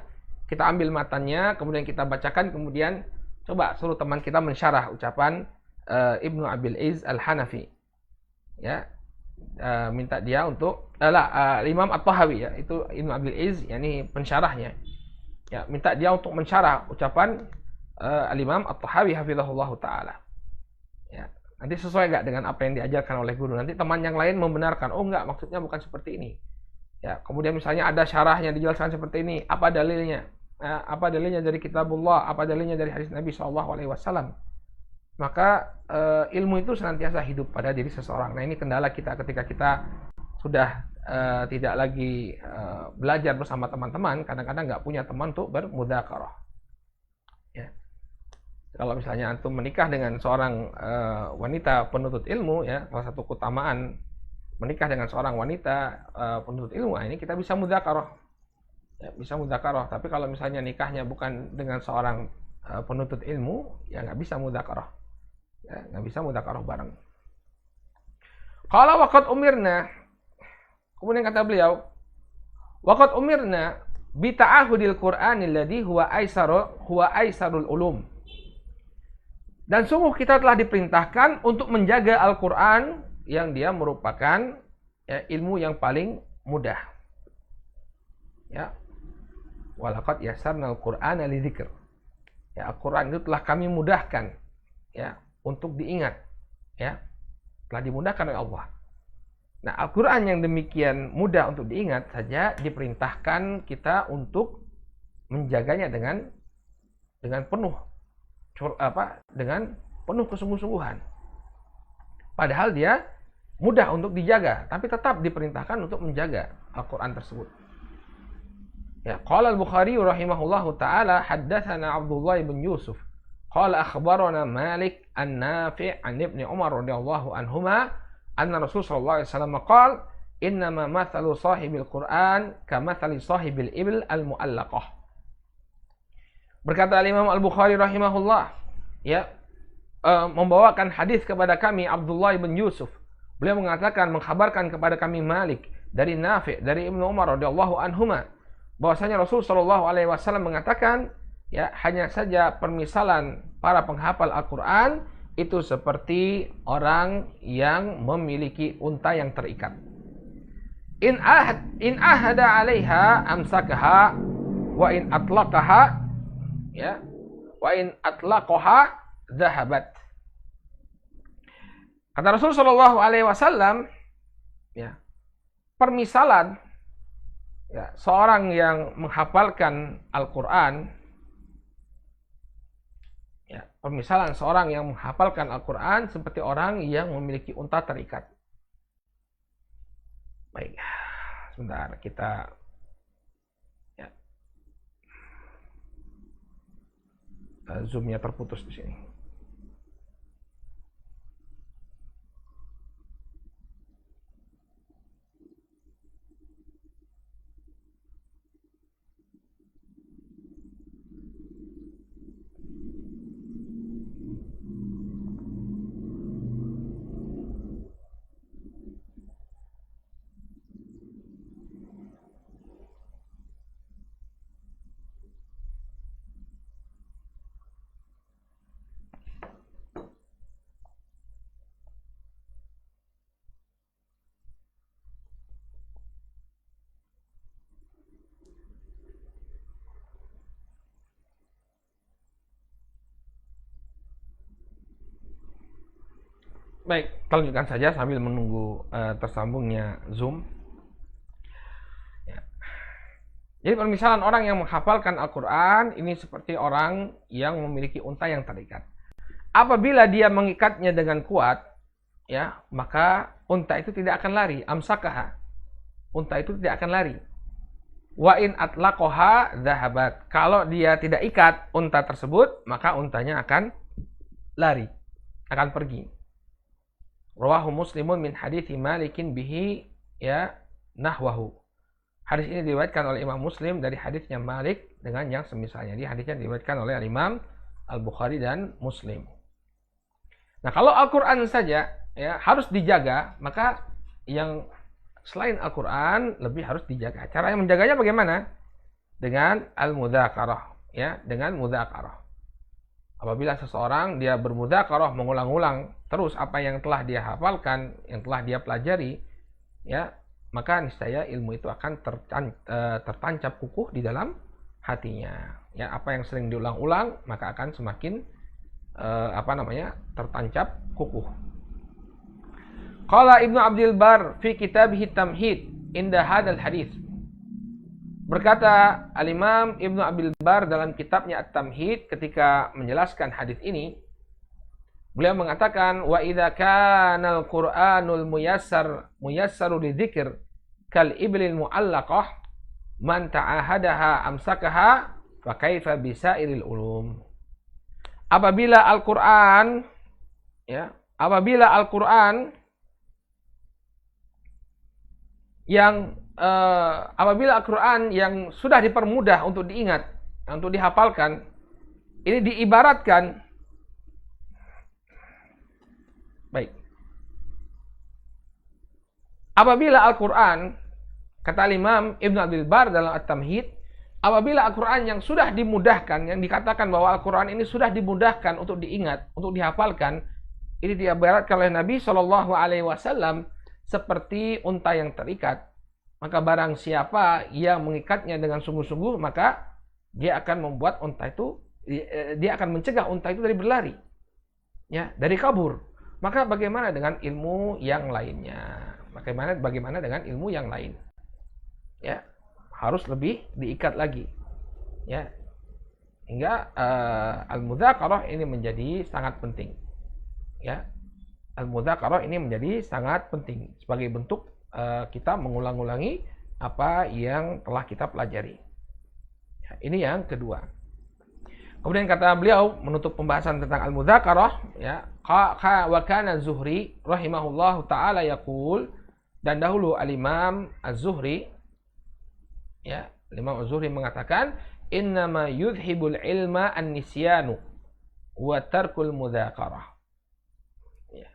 kita ambil matannya, kemudian kita bacakan, kemudian coba suruh teman kita mensyarah ucapan Ibnu Abil Izz Al-Hanafi. Ya, minta dia untuk Imam At-Tahawi, ya, itu Ibnu Abil Izz, yakni pensyarahnya. Ya, minta dia untuk mensyarah ucapan Al-Imam At-Tahawi hafizahullah taala. Ya, nanti sesuai enggak dengan apa yang diajarkan oleh guru? Nanti teman yang lain membenarkan, oh enggak, maksudnya bukan seperti ini. Ya, kemudian misalnya ada syarahnya dijelaskan seperti ini, apa dalilnya? Apa dalilnya dari kitabullah, apa dalilnya dari hadis Nabi SAW. Maka ilmu itu senantiasa hidup pada diri seseorang. Nah, ini kendala kita ketika kita sudah tidak lagi belajar bersama teman-teman, kadang-kadang nggak punya teman untuk bermudzakarah. Ya. Kalau misalnya antum menikah dengan seorang wanita penuntut ilmu, ya, salah satu keutamaan menikah dengan seorang wanita penuntut ilmu, ini kita bisa mudzakarah. Ya, bisa mudzakarah. Tapi kalau misalnya nikahnya bukan dengan seorang penuntut ilmu, ya nggak bisa mudzakarah. Ya, nggak bisa mudzakarah bareng. Qala waqad umirna, kemudian kata beliau, waqad umirna bi ta'ahudil Qur'anil ladzi huwa aisarul ulum. Dan sungguh kita telah diperintahkan untuk menjaga Al-Qur'an yang dia merupakan ya, ilmu yang paling mudah. Ya. Walaqad yassarnal Qur'ana lidzikr. Ya, Al-Qur'an itu telah kami mudahkan ya untuk diingat. Ya. Telah dimudahkan oleh Allah. Nah, Al-Quran yang demikian mudah untuk diingat saja diperintahkan kita untuk menjaganya dengan penuh dengan penuh kesungguh-sungguhan. Padahal dia mudah untuk dijaga, tapi tetap diperintahkan untuk menjaga Al-Quran tersebut. Ya, qala Al-Bukhari rahimahullahu taala haddatsana Abdullah bin Yusuf qala akhbarana Malik an-Nafi' an Ibnu Umar radhiyallahu anhuma anna Rasul sallallahu alaihi wasallam qala innama mathalu sahibil Qur'an kamathali sahibil ibil al-mu'allaqah. Berkata Imam Al-Bukhari rahimahullah, ya, membawakan hadis kepada kami Abdullah bin Yusuf. Beliau mengatakan, mengkhabarkan kepada kami Malik dari Nafi' dari Ibnu Umar radhiyallahu anhuma bahwasanya Rasul sallallahu alaihi wasallam mengatakan, ya, hanya saja permisalan para penghafal Al-Qur'an itu seperti orang yang memiliki unta yang terikat. In ahada 'alaiha amsakaha wa in atlaqaha, ya, wa in atlaqaha dhahabat. Kata Rasul sallallahu alaihi wasallam, ya, permisalan ya, seorang yang menghafalkan Al-Qur'an, ya, permisalan seorang yang menghafalkan Al-Quran seperti orang yang memiliki unta terikat. Baik, sebentar kita ya, zoomnya terputus di sini. Baik, kita lanjutkan saja sambil menunggu tersambungnya Zoom. Ya. Jadi permisalan orang yang menghafalkan Al-Quran ini seperti orang yang memiliki unta yang terikat. Apabila dia mengikatnya dengan kuat, ya, maka unta itu tidak akan lari. Amsakaha, unta itu tidak akan lari. Wa in atlaqaha dhahabat. Kalau dia tidak ikat unta tersebut, maka untanya akan lari, akan pergi. Rawahu Muslimun min hadithi Malikin bihi, ya, nahwahu. Hadis ini diriwayatkan oleh Imam Muslim dari hadisnya Malik dengan yang semisalnya. Di hadisnya diriwayatkan oleh Imam Al-Bukhari dan Muslim. Nah, kalau Al-Qur'an saja ya harus dijaga, maka yang selain Al-Qur'an lebih harus dijaga. Cara yang menjaganya bagaimana? Dengan al-mudzakarah, ya, dengan mudzakarah. Apabila seseorang dia bermudzakarah, mengulang-ulang terus apa yang telah dia hafalkan, yang telah dia pelajari, ya, maka niscaya ilmu itu akan tertancap kukuh di dalam hatinya. Ya, apa yang sering diulang-ulang maka akan semakin tertancap kukuh. Qala Ibnu Abdul Bar fi kitabih Tamhid inda hadzal hadis. Berkata Al-Imam Ibnu Abdul Bar dalam kitabnya At-Tamhid ketika menjelaskan hadis ini, beliau mengatakan, wa idza kana al-Qur'anul muyassaru lidzikr kal iblil mu'allaqah man ta'ahadaha amsakaha fa kaifa bisairil ulum. Apabila Al-Qur'an, ya, apabila Al-Qur'an yang apabila Al-Quran yang sudah dipermudah untuk diingat, untuk dihafalkan, Ini diibaratkan, baik, apabila Al-Quran, kata Imam Ibn Abdul Bar dalam At-Tamhid, apabila Al-Quran yang sudah dimudahkan, yang dikatakan bahwa Al-Quran ini sudah dimudahkan untuk diingat, untuk dihafalkan, ini diibaratkan oleh Nabi SAW seperti unta yang terikat. Maka barang siapa yang mengikatnya dengan sungguh-sungguh, maka dia akan membuat unta itu, dia akan mencegah unta itu dari berlari, ya, dari kabur. Maka bagaimana dengan ilmu yang lainnya? Bagaimana dengan ilmu yang lain? Ya, harus lebih diikat lagi, ya, hingga al-mudzakarah ini menjadi sangat penting, ya. Al-mudzakarah ini menjadi sangat penting sebagai bentuk kita mengulang-ulangi apa yang telah kita pelajari. Ya, ini yang kedua. Kemudian kata beliau menutup pembahasan tentang al-mudzakarah, ya, wa kana Az-Zuhri rahimahullahu taala yaqul, dan dahulu al-Imam Az-Zuhri, ya, Imam Az-Zuhri mengatakan, innama yudhibul ilma an-nisyanu wa tarkul mudzakarah. Ya.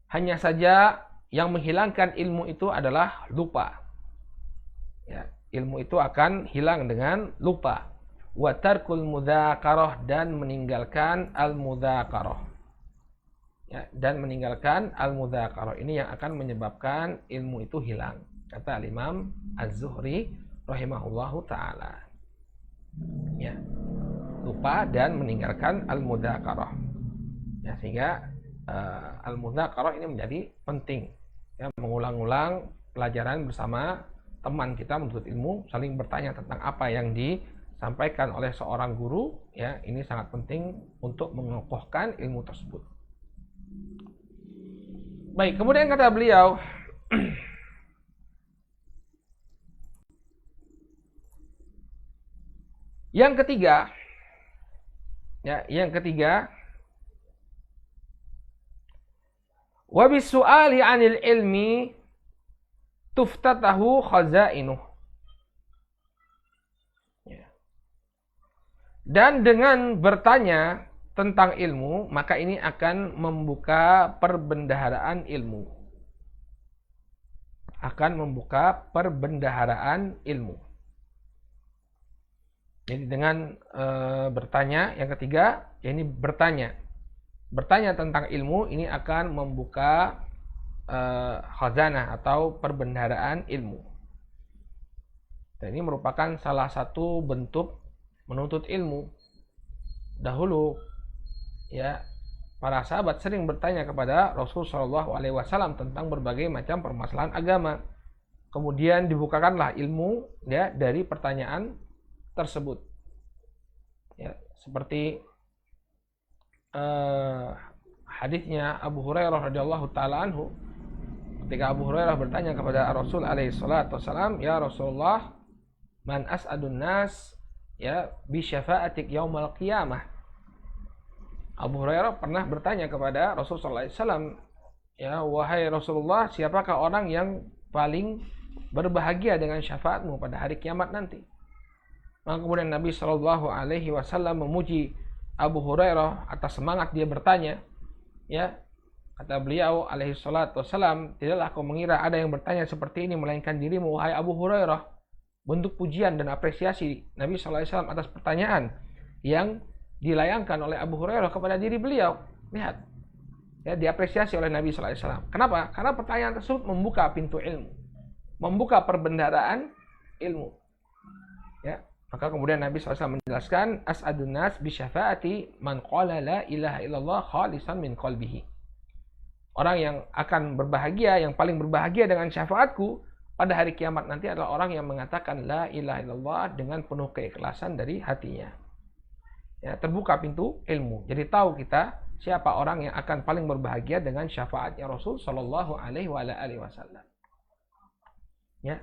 Hanya saja yang menghilangkan ilmu itu adalah lupa. Ya, ilmu itu akan hilang dengan lupa. Wa tarkul mudzakarah, dan meninggalkan al-mudzakarah. Ya, dan meninggalkan al-mudzakarah ini yang akan menyebabkan ilmu itu hilang. Kata Imam Az-Zuhri rahimahullahu taala. Ya, lupa dan meninggalkan al-mudzakarah. Ya, sehingga al-mudzakarah ini menjadi penting. Ya, mengulang-ulang pelajaran bersama teman kita menuntut ilmu, saling bertanya tentang apa yang disampaikan oleh seorang guru, ya, ini sangat penting untuk mengokohkan ilmu tersebut. Baik, kemudian kata beliau, yang ketiga, ya, yang ketiga, wa bisu'ali 'anil ilmi tuftatahu khazainuh. Ya. Dan dengan bertanya tentang ilmu, maka ini akan membuka perbendaharaan ilmu. Akan membuka perbendaharaan ilmu. Jadi dengan bertanya, yang ketiga, ya, ini bertanya. Bertanya tentang ilmu ini akan membuka khazanah atau perbendaharaan ilmu. Dan ini merupakan salah satu bentuk menuntut ilmu. Dahulu, ya, para sahabat sering bertanya kepada Rasulullah SAW tentang berbagai macam permasalahan agama. Kemudian dibukakanlah ilmu, ya, dari pertanyaan tersebut. Ya, seperti hadisnya Abu Hurairah radhiyallahu taala anhu, ketika Abu Hurairah bertanya kepada Rasul alaihi salatu wasalam, ya Rasulullah, man as'adun nas, ya, bi syafa'atik yaumal qiyamah. Abu Hurairah pernah bertanya kepada Rasul sallallahu alaihi wasallam, ya, wahai Rasulullah, siapakah orang yang paling berbahagia dengan syafaatmu pada hari kiamat nanti? Maka kemudian Nabi sallallahu alaihi wasallam memuji Abu Hurairah atas semangat dia bertanya, ya. Kata beliau alaihi salatu wassalam, tidaklah kau mengira ada yang bertanya seperti ini melainkan dirimu, wahai Abu Hurairah. Bentuk pujian dan apresiasi Nabi sallallahu alaihi wasallam atas pertanyaan yang dilayangkan oleh Abu Hurairah kepada diri beliau. Lihat, ya, diapresiasi oleh Nabi sallallahu alaihi wasallam. Kenapa? Karena pertanyaan tersebut membuka pintu ilmu, membuka perbendaharaan ilmu. Ya. Maka kemudian Nabi SAW menjelaskan, as'adun nas bi syafaati man qala la ilaha illallah khalisan min qalbihi. Orang yang akan berbahagia, yang paling berbahagia dengan syafaatku pada hari kiamat nanti adalah orang yang mengatakan la ilaha illallah dengan penuh keikhlasan dari hatinya. Ya, terbuka pintu ilmu. Jadi tahu kita siapa orang yang akan paling berbahagia dengan syafaatnya Rasul sallallahu alaihi wasallam. Ya.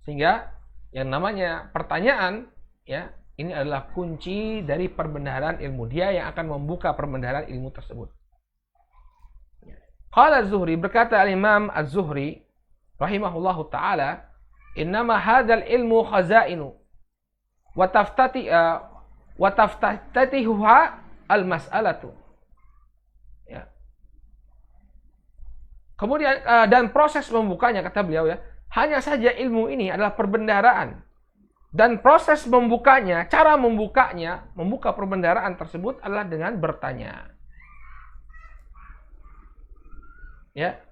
Sehingga yang namanya pertanyaan, ya, ini adalah kunci dari perbendaharaan ilmu. Dia yang akan membuka perbendaharaan ilmu tersebut. Qala Az-Zuhri, berkata al-Imam Az-Zuhri rahimahullahu taala, innama hadzal ilmu khazainu wa wa taftatihuha al-mas'alatu. Ya. Kemudian dan proses membukanya, kata beliau ya, hanya saja ilmu ini adalah perbendaharaan. Dan proses membukanya, cara membukanya, membuka perbendaharaan tersebut adalah dengan bertanya. Ya.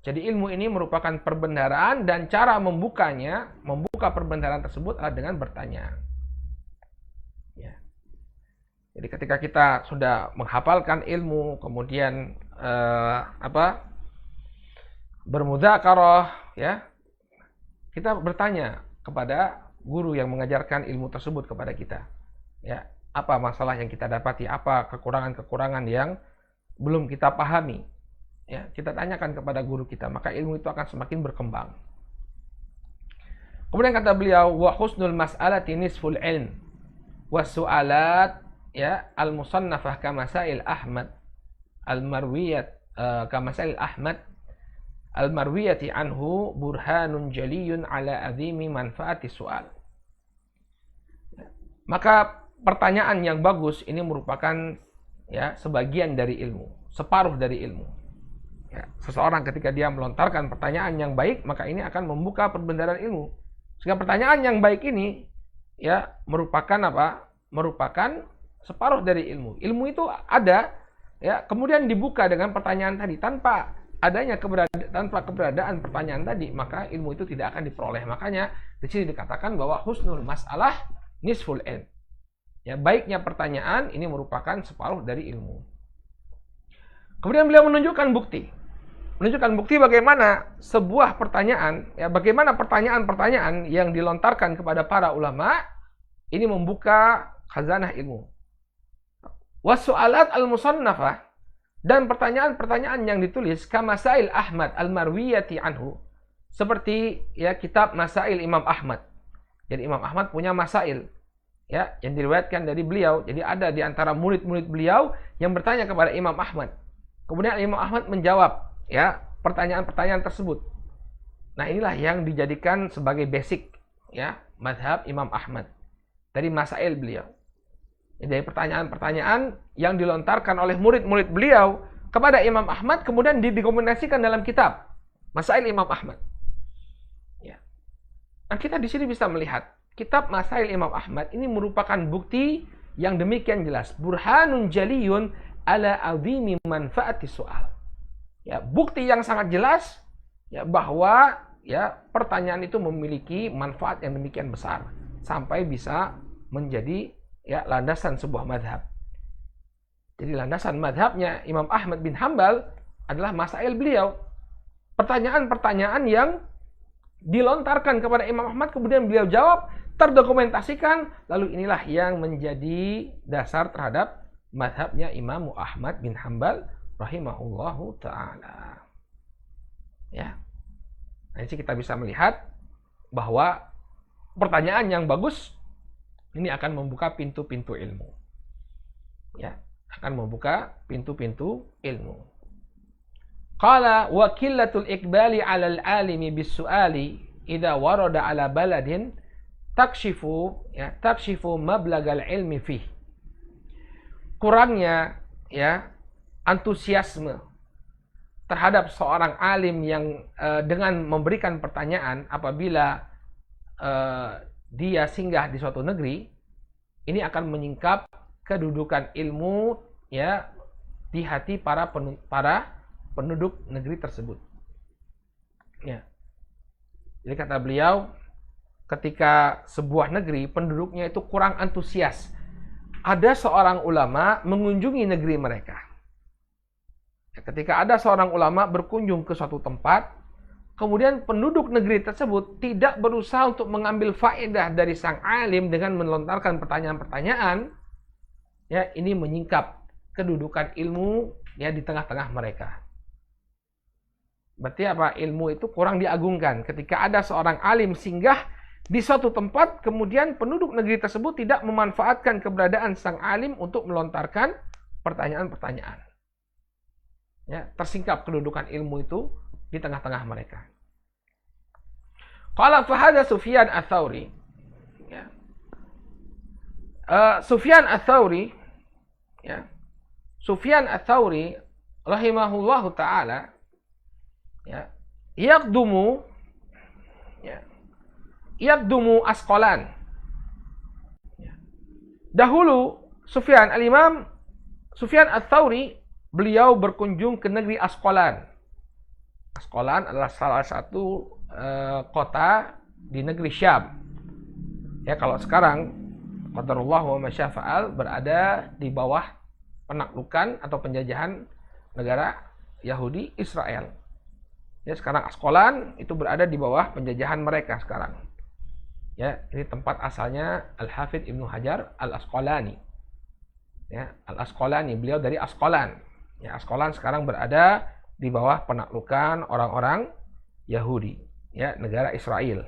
Jadi ilmu ini merupakan perbendaharaan dan cara membukanya, membuka perbendaharaan tersebut adalah dengan bertanya. Ya. Jadi ketika kita sudah menghafalkan ilmu, kemudian bermudzakarah, ya, kita bertanya kepada guru yang mengajarkan ilmu tersebut kepada kita. Ya, apa masalah yang kita dapati, apa kekurangan-kekurangan yang belum kita pahami. Ya, kita tanyakan kepada guru kita, maka ilmu itu akan semakin berkembang. Kemudian kata beliau, wa husnul mas'alati nisful ilm was su'alat ya al-musannafah kamasail Ahmad al-marwiyat kamasail Ahmad al-marwiyati anhu burhanun jaliyun ala azimi manfaati su'al. Maka pertanyaan yang bagus ini merupakan ya sebagian dari ilmu, separuh dari ilmu. Ya, seseorang ketika dia melontarkan pertanyaan yang baik, maka ini akan membuka perbendaharaan ilmu. Sehingga pertanyaan yang baik ini ya merupakan apa? Merupakan separuh dari ilmu. Ilmu itu ada ya, kemudian dibuka dengan pertanyaan tadi. Tanpa keberadaan pertanyaan tadi, maka ilmu itu tidak akan diperoleh. Makanya di sini dikatakan bahwa husnul mas'alah nisful ilm. Ya, baiknya pertanyaan ini merupakan separuh dari ilmu. Kemudian beliau menunjukkan bukti bagaimana sebuah pertanyaan, ya, bagaimana pertanyaan-pertanyaan yang dilontarkan kepada para ulama ini membuka khazanah ilmu. Wasu'alat al-musannafah, dan pertanyaan-pertanyaan yang ditulis kamasail Ahmad al-marwiyati anhu, seperti ya kitab Masail Imam Ahmad. Jadi Imam Ahmad punya masail ya yang diriwayatkan dari beliau. Jadi ada di antara murid-murid beliau yang bertanya kepada Imam Ahmad. Kemudian Imam Ahmad menjawab ya pertanyaan-pertanyaan tersebut. Nah, inilah yang dijadikan sebagai basic ya mazhab Imam Ahmad dari masail beliau. Jadi pertanyaan-pertanyaan yang dilontarkan oleh murid-murid beliau kepada Imam Ahmad kemudian dikombinasikan dalam kitab Masail Imam Ahmad. Ya. Dan kita di sini bisa melihat kitab Masail Imam Ahmad ini merupakan bukti yang demikian jelas, burhanun jaliyun ala azimi manfaati soal. Ya, bukti yang sangat jelas ya bahwa ya pertanyaan itu memiliki manfaat yang demikian besar sampai bisa menjadi ya landasan sebuah madhab. Jadi landasan madhabnya Imam Ahmad bin Hambal adalah masail beliau. Pertanyaan-pertanyaan yang dilontarkan kepada Imam Ahmad kemudian beliau jawab, terdokumentasikan, lalu inilah yang menjadi dasar terhadap madhabnya Imam Ahmad bin Hambal rahimahullahu ta'ala. Ya. Nah, ini kita bisa melihat bahwa pertanyaan yang bagus ini akan membuka pintu-pintu ilmu. Ya, akan membuka pintu-pintu ilmu. Qala wa qillatul iqbali 'alal alimi bis-su'ali idza warada 'ala baladin takshifu mablagal ilmi fih. Kurangnya ya antusiasme terhadap seorang alim yang dengan memberikan pertanyaan apabila dia singgah di suatu negeri, ini akan menyingkap kedudukan ilmu ya di hati para penduduk negeri tersebut. Ya. Jadi kata beliau, ketika sebuah negeri penduduknya itu kurang antusias, ada seorang ulama mengunjungi negeri mereka. Ketika ada seorang ulama berkunjung ke suatu tempat, kemudian penduduk negeri tersebut tidak berusaha untuk mengambil faedah dari sang alim dengan melontarkan pertanyaan-pertanyaan, ya ini menyingkap kedudukan ilmu ya di tengah-tengah mereka. Berarti apa? Ilmu itu kurang diagungkan. Ketika ada seorang alim singgah di suatu tempat, kemudian penduduk negeri tersebut tidak memanfaatkan keberadaan sang alim untuk melontarkan pertanyaan-pertanyaan. Ya, tersingkap kedudukan ilmu itu di tengah-tengah mereka. Qala fa hadza Sufyan ats-Tsauri. Ya. Sufyan Ats-Tsauri, ya, Sufyan Ats-Tsauri rahimahullahu taala, ya, yaqdumu, ya, yaqdumu Asqalan. Ya. Dahulu Al-Imam Sufyan Ats-Tsauri, beliau berkunjung ke negeri Asqalan. Asqalan adalah salah satu kota di negeri Syam. Ya, kalau sekarang qadarullah wa ma syaa fa'al berada di bawah penaklukan atau penjajahan negara Yahudi Israel. Ya, sekarang Asqalan itu berada di bawah penjajahan mereka sekarang. Ya, ini tempat asalnya Al-Hafidz Ibnu Hajar Al-Asqalani. Ya, Al-Asqalani, beliau dari Asqalan. Ya, Asqalan sekarang berada di bawah penaklukan orang-orang Yahudi, ya, negara Israel.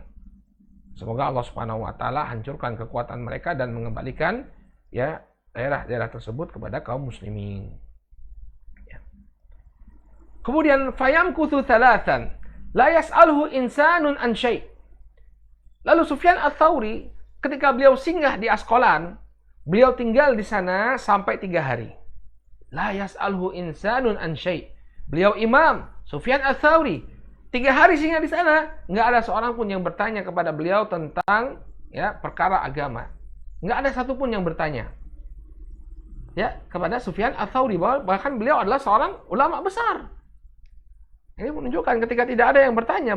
Semoga Allah Subhanahu wa taala hancurkan kekuatan mereka dan mengembalikan, ya, daerah-daerah tersebut kepada kaum muslimin. Ya. Kemudian fayamkuthu thalathan la yas'alhu insanun an syai'. Lalu Sufyan Ats-Tsauri ketika beliau singgah di Asqalan, beliau tinggal di sana sampai 3 hari. La yas'alhu insanun an syai'. Beliau Imam Sufyan Ats-Tsauri 3 hari singgah di sana, nggak ada seorang pun yang bertanya kepada beliau tentang, ya, perkara agama. Nggak ada satupun yang bertanya, ya, kepada Sufyan Ats-Tsauri, bahkan beliau adalah seorang ulama besar. Ini menunjukkan ketika tidak ada yang bertanya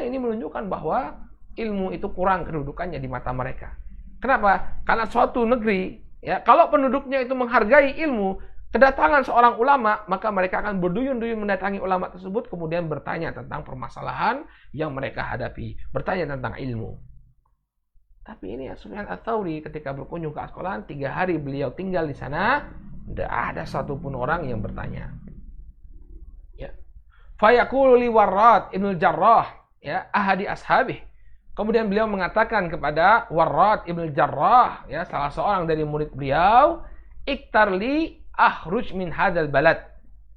ini menunjukkan bahwa ilmu itu kurang kedudukannya di mata mereka. Kenapa? Karena suatu negeri, ya, kalau penduduknya itu menghargai ilmu, kedatangan seorang ulama, maka mereka akan berduyun-duyun mendatangi ulama tersebut, kemudian bertanya tentang permasalahan yang mereka hadapi, bertanya tentang ilmu. Tapi ini ya, Sufyan Ats-Tsauri ketika berkunjung ke Asqalan, 3 hari beliau tinggal di sana, tidak ada satupun orang yang bertanya. Ya. Fayaqulu li Warrad Ibnu Jarrah, ya, ahadi ashabih. Kemudian beliau mengatakan kepada Warrad Ibnu Jarrah, ya, salah seorang dari murid beliau, iktarli akhruj min hadzal balad.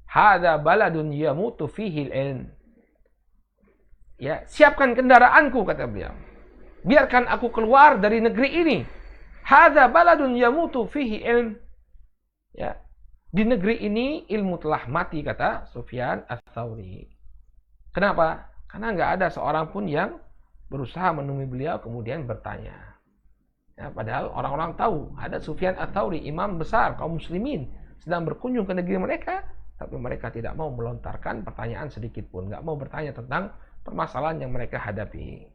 Hadza baladun yamutu fihi al-ilm. Ya, siapkan kendaraanku, kata beliau. Biarkan aku keluar dari negeri ini. Hadza baladun yamutu fihi ilm. Ya, di negeri ini ilmu telah mati, kata Sufyan Ats-Tsauri. Kenapa? Karena nggak ada seorang pun yang berusaha menemui beliau kemudian bertanya. Ya, padahal orang-orang tahu ada Sufyan Ats-Tsauri, imam besar kaum muslimin, sedang berkunjung ke negeri mereka, tapi mereka tidak mau melontarkan pertanyaan sedikit pun, nggak mau bertanya tentang permasalahan yang mereka hadapi.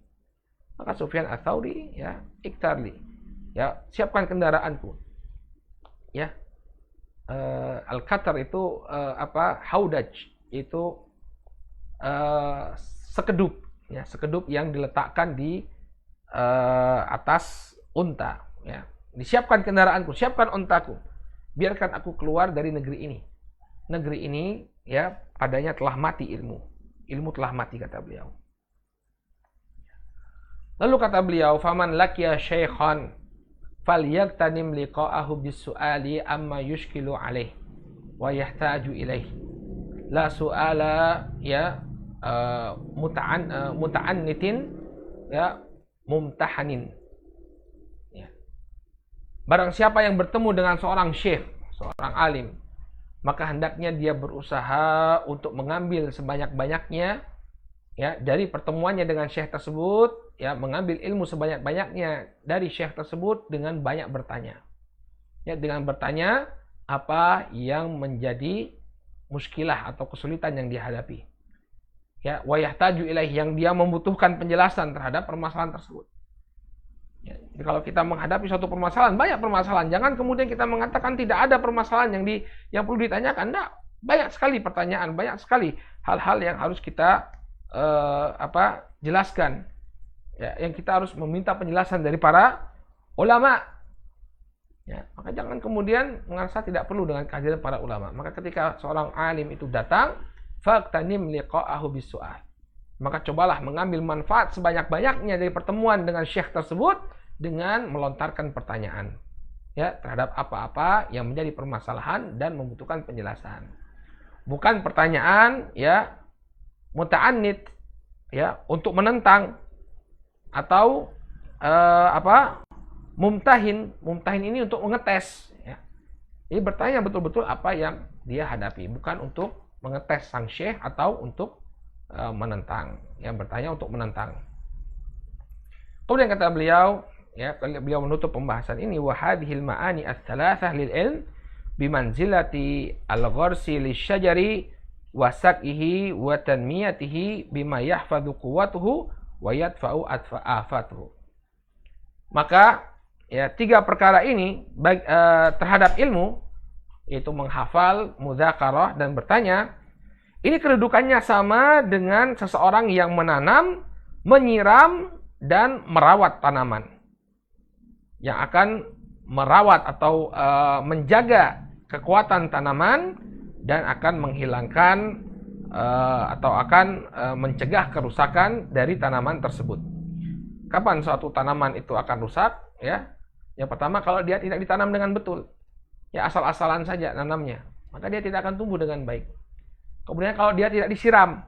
Maka Sufyan Ats-Tsauri, ya, iktarli, ya, siapkan kendaraanku. Ya, al-qatar itu haudaj itu sekedup, ya, sekedup yang diletakkan di atas unta. Ya, disiapkan kendaraanku, siapkan untaku. Biarkan aku keluar dari negeri ini. Negeri ini, ya, padanya telah mati ilmu. Ilmu telah mati, kata beliau. Lalu kata beliau, faman laqiya syaikhan falyaqtanim liqa'ahu bis-su'ali amma yushkilu alaih wa yahtaju ilaih. La su'ala, ya, muta'annitin, ya, mumtahanin. Barang siapa yang bertemu dengan seorang syekh, seorang alim, maka hendaknya dia berusaha untuk mengambil sebanyak-banyaknya, ya, dari pertemuannya dengan syekh tersebut, ya, mengambil ilmu sebanyak-banyaknya dari syekh tersebut dengan banyak bertanya. Ya, dengan bertanya apa yang menjadi muskilah atau kesulitan yang dihadapi. Ya, wa yahtaju ilaih, yang dia membutuhkan penjelasan terhadap permasalahan tersebut. Ya, jadi kalau kita menghadapi suatu permasalahan, banyak permasalahan, jangan kemudian kita mengatakan tidak ada permasalahan yang perlu ditanyakan. Enggak, banyak sekali pertanyaan, banyak sekali hal-hal yang harus kita jelaskan. Ya, yang kita harus meminta penjelasan dari para ulama. Ya, maka jangan kemudian merasa tidak perlu dengan kehadiran para ulama. Maka ketika seorang alim itu datang, faqtanim liqa'ahu bis-su'al. Maka cobalah mengambil manfaat sebanyak-banyaknya dari pertemuan dengan syekh tersebut dengan melontarkan pertanyaan, ya, terhadap apa-apa yang menjadi permasalahan dan membutuhkan penjelasan. Bukan pertanyaan, ya, muta'annid, ya, untuk menentang atau mumtahin. Mumtahin ini untuk mengetes. Ya. Jadi bertanya betul-betul apa yang dia hadapi, bukan untuk mengetes sang syekh atau untuk menentang. Yang bertanya untuk menentang. Kemudian kata beliau, ya, beliau menutup pembahasan ini, wa hadhil ma'ani ats-tsalatsah lil ilm bimanzilati al-gharsi lisyajari wa sak'ihi wa tanmiyatihi bima yahfadhu quwwatuhu wa yadfa'u afatuhu. Maka ya, 3 perkara ini terhadap ilmu, yaitu menghafal, mudzakarah, dan bertanya, ini kedudukannya sama dengan seseorang yang menanam, menyiram, dan merawat tanaman. Yang akan merawat atau menjaga kekuatan tanaman dan akan menghilangkan atau akan mencegah kerusakan dari tanaman tersebut. Kapan suatu tanaman itu akan rusak? Ya, yang pertama kalau dia tidak ditanam dengan betul, ya asal-asalan saja nanamnya, maka dia tidak akan tumbuh dengan baik. Kemudian kalau dia tidak disiram,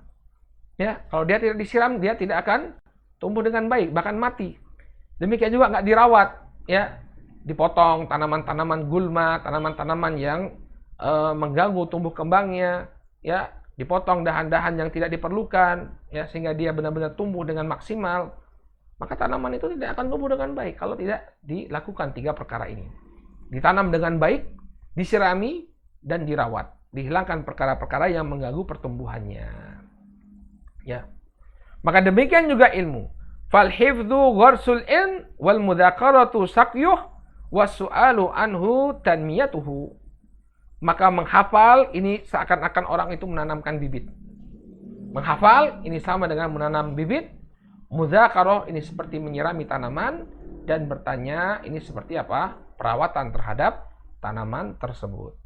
ya kalau dia tidak disiram dia tidak akan tumbuh dengan baik, bahkan mati. Demikian juga nggak dirawat, ya dipotong tanaman-tanaman gulma, tanaman-tanaman yang mengganggu tumbuh kembangnya, ya dipotong dahan-dahan yang tidak diperlukan, ya sehingga dia benar-benar tumbuh dengan maksimal. Maka tanaman itu tidak akan tumbuh dengan baik kalau tidak dilakukan 3 perkara ini. Ditanam dengan baik, disirami, dan dirawat. Dihilangkan perkara-perkara yang mengganggu pertumbuhannya. Ya. Maka demikian juga ilmu. Fal hifdzu gharsul ilm wal mudzakaratu saqyuh was su'alu anhu tanmiyatuhu. Maka menghafal ini seakan-akan orang itu menanamkan bibit. Menghafal ini sama dengan menanam bibit. Mudzakarah ini seperti menyirami tanaman, dan bertanya ini seperti apa? Perawatan terhadap tanaman tersebut.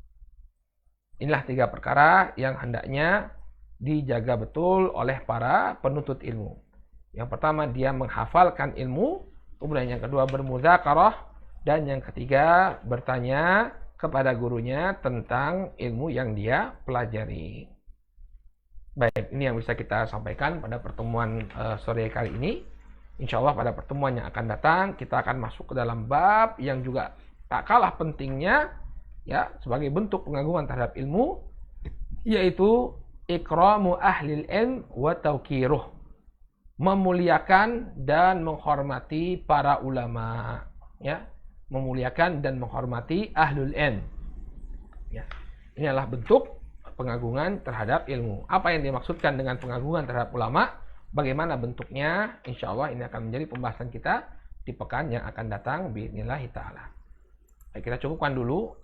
Inilah 3 perkara yang hendaknya dijaga betul oleh para penuntut ilmu. Yang pertama dia menghafalkan ilmu, kemudian yang kedua bermudzakarah, dan yang ketiga bertanya kepada gurunya tentang ilmu yang dia pelajari. Baik, ini yang bisa kita sampaikan pada pertemuan sore kali ini. Insya Allah pada pertemuan yang akan datang kita akan masuk ke dalam bab yang juga tak kalah pentingnya, ya sebagai bentuk pengagungan terhadap ilmu, yaitu ikramu ahlil ilm wa tauqiruh, memuliakan dan menghormati para ulama, ya memuliakan dan menghormati ahlul ilm. Ya, ini adalah bentuk pengagungan terhadap ilmu. Apa yang dimaksudkan dengan pengagungan terhadap ulama? Bagaimana bentuknya? Insya Allah ini akan menjadi pembahasan kita di pekan yang akan datang biidznillah ta'ala. Baik, kita cukupkan dulu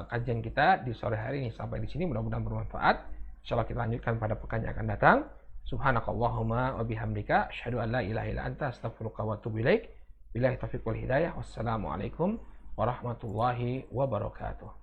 kajian kita di sore hari ini sampai di sini. Mudah-mudahan bermanfaat. Insya Allah kita lanjutkan pada pekan yang akan datang. Subhanakallahumma wa bihamdika asyhadu an la ilaha illa anta astaghfiruka wa atubu ilaik. Billahi taufiq wal hidayah. Wassalamualaikum warahmatullahi wabarakatuh.